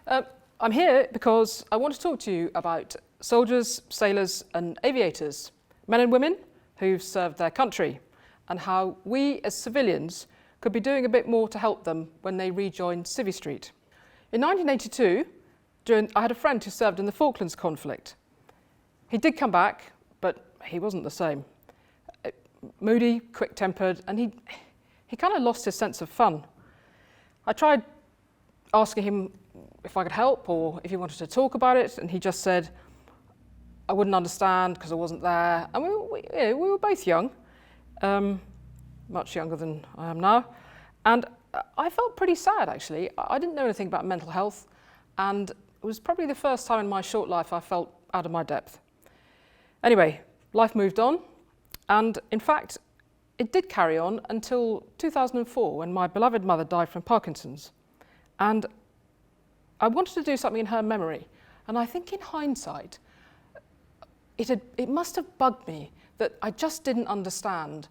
I'm here because I want to talk to you about soldiers, sailors and aviators, men and women who've served their country, and how we as civilians could be doing a bit more to help them when they rejoin Civvy Street. In 1982, I had a friend who served in the Falklands conflict. He did come back, but he wasn't the same. Moody, quick-tempered, and he kind of lost his sense of fun. I tried asking him if I could help or if he wanted to talk about it, and he just said, I wouldn't understand because I wasn't there. And we were both young, much younger than I am now, and I felt pretty sad actually. I didn't know anything about mental health, and it was probably the first time in my short life I felt out of my depth. Anyway, life moved on, and in fact, it did carry on until 2004 when my beloved mother died from Parkinson's. And I wanted to do something in her memory, and I think in hindsight, it must have bugged me that I just didn't understand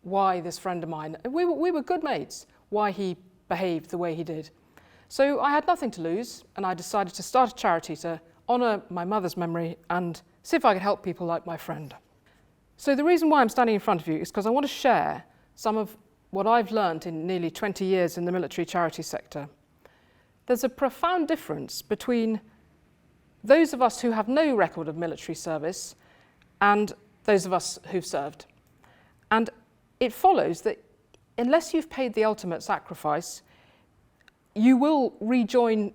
why this friend of mine, we were good mates, why he behaved the way he did. So I had nothing to lose, and I decided to start a charity to honour my mother's memory and see if I could help people like my friend. So the reason why I'm standing in front of you is because I want to share some of what I've learned in nearly 20 years in the military charity sector. There's a profound difference between those of us who have no record of military service and those of us who've served. And it follows that unless you've paid the ultimate sacrifice, you will rejoin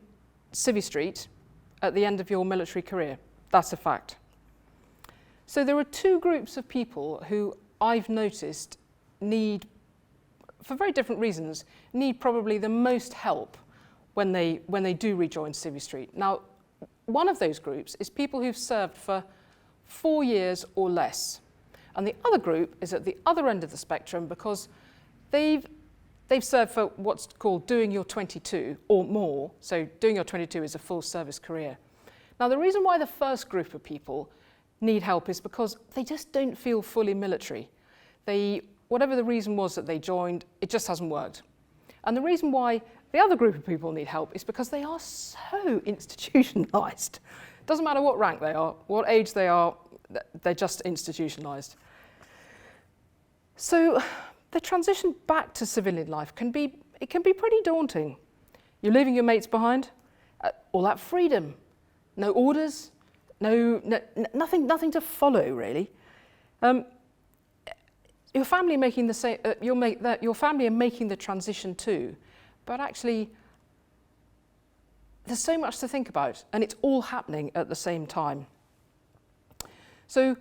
Civvy Street at the end of your military career. That's a fact. So there are two groups of people who I've noticed need, for very different reasons, need probably the most help when they do rejoin Civvy Street. Now, one of those groups is people who've served for 4 years or less. And the other group is at the other end of the spectrum because they've served for what's called doing your 22 or more. So doing your 22 is a full service career. Now, the reason why the first group of people need help is because they just don't feel fully military. Whatever the reason was that they joined, it just hasn't worked. And the reason why the other group of people need help is because they are so institutionalised. Doesn't matter what rank they are, what age they are, they're just institutionalised. So the transition back to civilian life can be pretty daunting. You're leaving your mates behind, all that freedom, no orders, nothing to follow really. Your family making the same. Your family are making the transition too, but actually, there's so much to think about, and it's all happening at the same time. So,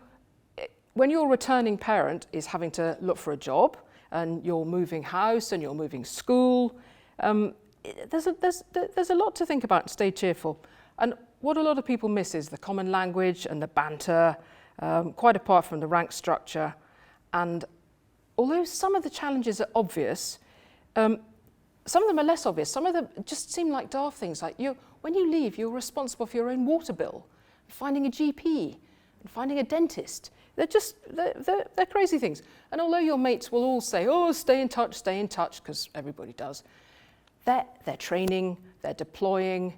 when your returning parent is having to look for a job, and you're moving house, and you're moving school, there's a lot to think about and stay cheerful. And what a lot of people miss is the common language and the banter, quite apart from the rank structure. And although some of the challenges are obvious, some of them are less obvious. Some of them just seem like daft things, like when you leave, you're responsible for your own water bill, finding a GP, and finding a dentist. They're crazy things. And although your mates will all say, oh, stay in touch, because everybody does, they're training, they're deploying,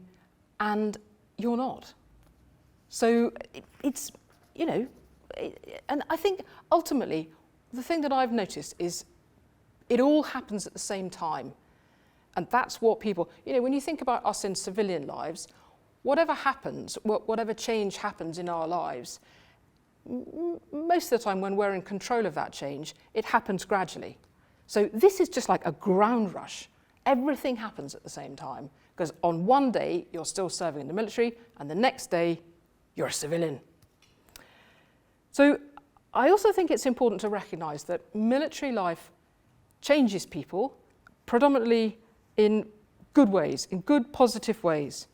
and you're not. So it's, and I think ultimately, the thing that I've noticed is it all happens at the same time. And that's what people, when you think about us in civilian lives, whatever happens, whatever change happens in our lives, most of the time when we're in control of that change, it happens gradually. So this is just like a ground rush. Everything happens at the same time, because on one day you're still serving in the military, and the next day you're a civilian. So I also think it's important to recognise that military life changes people, predominantly in good ways, in good, positive ways.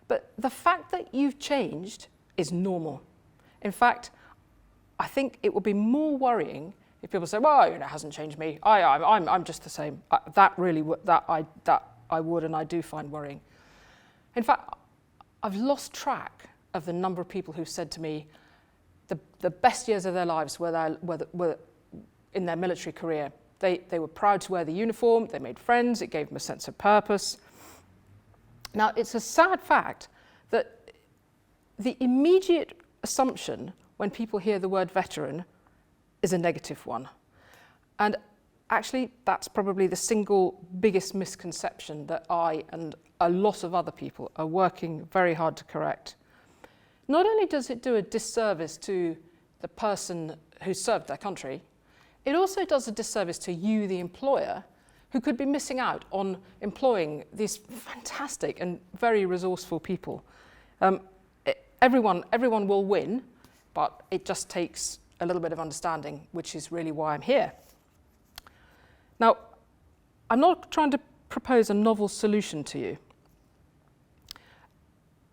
But the fact that you've changed is normal. In fact, I think it would be more worrying if people say, well, it hasn't changed me. I'm just the same. That I would and I do find worrying. In fact, I've lost track of the number of people who've said to me the best years of their lives were in their military career. They were proud to wear the uniform, they made friends, it gave them a sense of purpose. Now, it's a sad fact that the immediate assumption when people hear the word veteran is a negative one. And actually, that's probably the single biggest misconception that I and a lot of other people are working very hard to correct. Not only does it do a disservice to the person who served their country, it also does a disservice to you, the employer, who could be missing out on employing these fantastic and very resourceful people. Everyone will win, but it just takes a little bit of understanding, which is really why I'm here. Now, I'm not trying to propose a novel solution to you.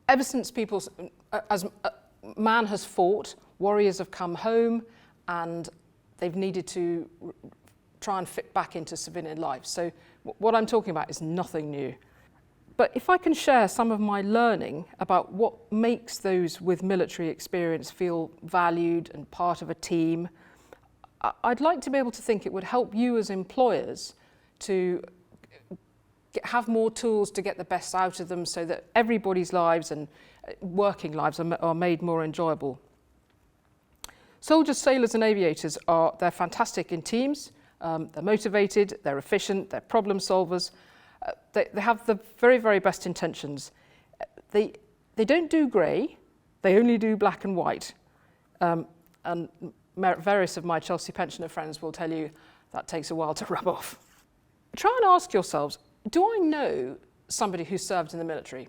Ever since man has fought, warriors have come home, and they've needed to try and fit back into civilian life. So what I'm talking about is nothing new. But if I can share some of my learning about what makes those with military experience feel valued and part of a team, I'd like to be able to think it would help you as employers to have more tools to get the best out of them so that everybody's lives and working lives are made more enjoyable. Soldiers, sailors and aviators they're fantastic in teams. They're motivated, they're efficient, they're problem solvers. They have the very, very best intentions. They don't do grey, they only do black and white. And various of my Chelsea pensioner friends will tell you that takes a while to rub off. Try and ask yourselves, do I know somebody who served in the military?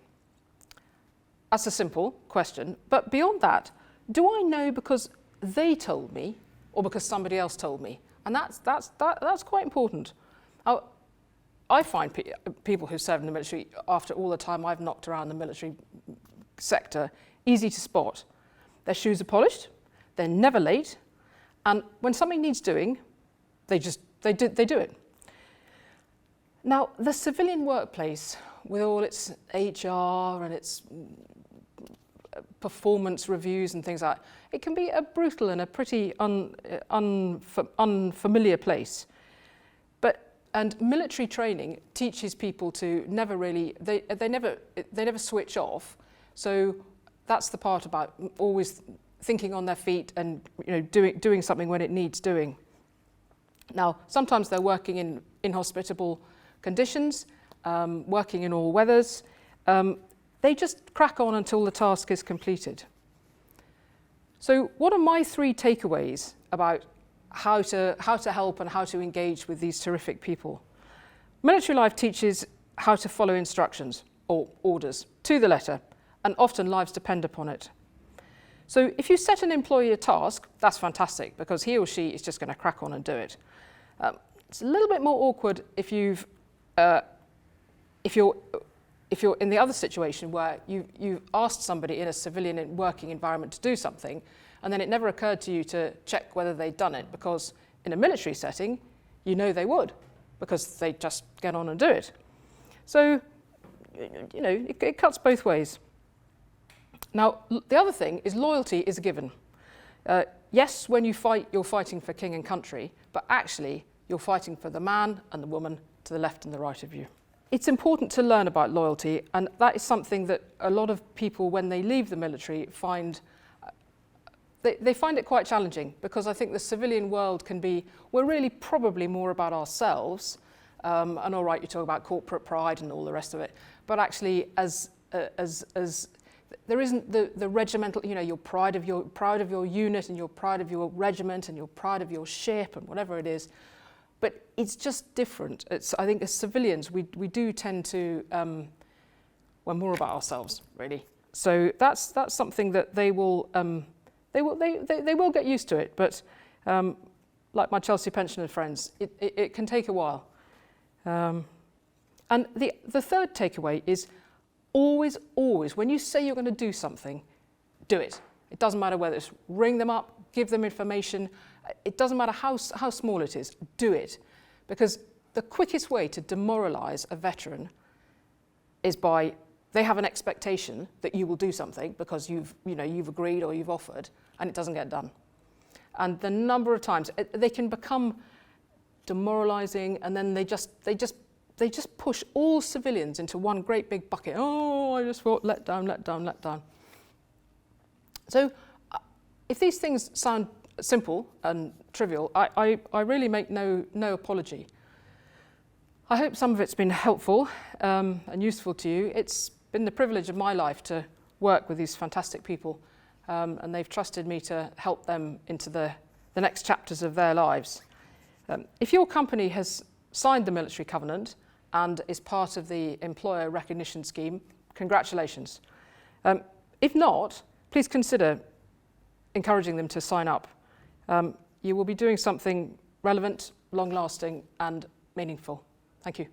That's a simple question, but beyond that, do I know because they told me or because somebody else told me? And that's quite important. I find people who serve in the military, after all the time I've knocked around the military sector, easy to spot. Their shoes are polished, they're never late, and when something needs doing, they do it. Now, the civilian workplace, with all its HR and its performance reviews and things like that, it can be a brutal and a pretty unfamiliar place. And military training teaches people to never really, they never switch off. So that's the part about always thinking on their feet and doing something when it needs doing. Now, sometimes they're working in inhospitable conditions, working in all weathers. They just crack on until the task is completed. So what are my 3 takeaways about how to help and how to engage with these terrific people? Military life teaches how to follow instructions or orders to the letter, and often lives depend upon it. So if you set an employee a task, that's fantastic because he or she is just going to crack on and do it. It's a little bit more awkward if you're in the other situation where you've asked somebody in a civilian working environment to do something, and then it never occurred to you to check whether they'd done it, because in a military setting, you know they would, because they just get on and do it. So, it cuts both ways. Now, the other thing is loyalty is a given. Yes, when you fight, you're fighting for king and country, but actually, you're fighting for the man and the woman to the left and the right of you. It's important to learn about loyalty, and that is something that a lot of people, when they leave the military, find they find it quite challenging, because I think the civilian world we're really probably more about ourselves, and all right, you talk about corporate pride and all the rest of it, but actually as there isn't the regimental, you're proud of your unit and you're proud of your regiment and you're proud of your ship and whatever it is. But it's just different. I think as civilians, we do tend to, we're more about ourselves, really. So that's something that they will get used to it. But like my Chelsea pensioner friends, it can take a while. And the third takeaway is always, when you say you're going to do something, do it. It doesn't matter whether it's ring them up, give them information. It doesn't matter how small it is, do it. Because the quickest way to demoralise a veteran is by, they have an expectation that you will do something because you've agreed or you've offered, and it doesn't get done. And the number of times they can become demoralising, and then they just they just push all civilians into one great big bucket. Oh, I just felt let down, let down, let down. So if these things sound simple and trivial, I really make no apology. I hope some of it's been helpful and useful to you. It's been the privilege of my life to work with these fantastic people, and they've trusted me to help them into the next chapters of their lives. If your company has signed the military covenant and is part of the employer recognition scheme, congratulations. If not, please consider encouraging them to sign up. You will be doing something relevant, long-lasting and meaningful. Thank you.